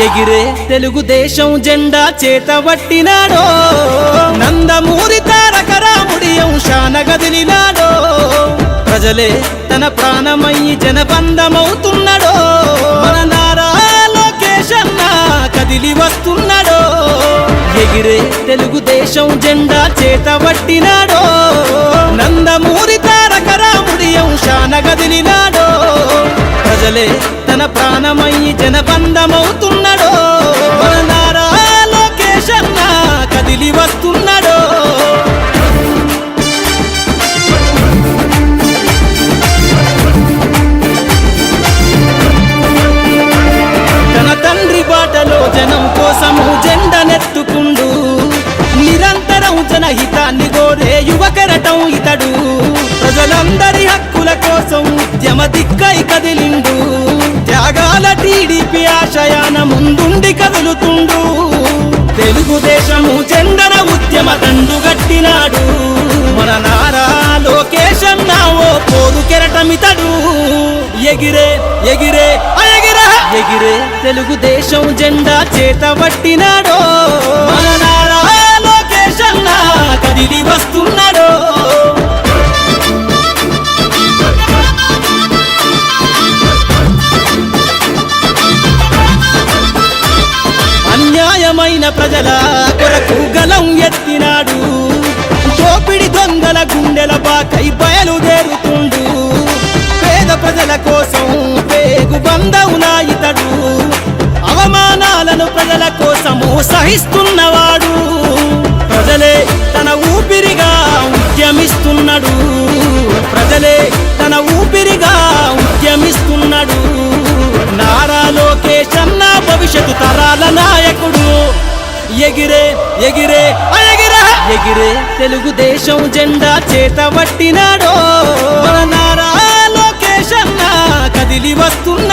ఎగిరే తెలుగుదేశం జెండా చేతబట్టినాడో నందమూరి తారక రాముడి అంశాన గదిలినాడో ప్రజలే తన ప్రాణమయ్యి జనబంధమవుతున్నాడో మన నారా లోకేష్ అన్న కదిలి వస్తున్నాడో ఎగిరే తెలుగుదేశం జెండా చేతబట్టినాడో నందమూరి తారక రాముడి అంశాన గదిలినాడో ప్రజలే తన ప్రాణమయ్యి జనబంధమవుతున్నాడో మన నారా లోకేష్ అన్న కదిలి వస్తున్నాడో తన తండ్రి బాటలో జనం కోసము జెండనెత్తుకుండు నిరంతరం జనహితాన్ని కోరే యువకరటం ఇతడు ప్రజలందరి హక్కుల కోసం ఉద్యమ దిక్కై కదిలిండు త్యాగాల టీడీపీ ఆశయాన ముందుండి కదులుతుండు తెలుగుదేశము జెండన ఉద్యమ దండుగట్టినాడు మన నారా లోకేష్ అన్న ఓ పోరు కెరటమితడు ఎగిరే ఎగిరే ఎగిరే తెలుగుదేశం జెండా చేతబట్టినాడో మన నారా లోకేష్ అన్న కదిలి వస్తున్నాడో అన్యాయమైన ప్రజల కొరకు గలం ఎత్తినాడు దోపిడి దొంగల గుండెల బాకై బయలుదేరుతుండు పేద ప్రజల కోసం పేగు బంధవునా ఇతడు అవమానాలను ప్రజల కోసము సహిస్తున్నవాడు ప్రజలే తన ఊపిరిగా ఉద్యమిస్తున్నాడు ప్రజలే తన ఊపిరిగా ఉద్యమిస్తున్నాడు నారా లోకేష్ అన్న భవిష్యత్తు తరాల నాయకుడు ఎగిరే ఎగిరే ఎగిరే తెలుగుదేశం జెండా చేతబట్టినాడో మన నారా లోకేష్ అన్న కదిలి వస్తున్నాడు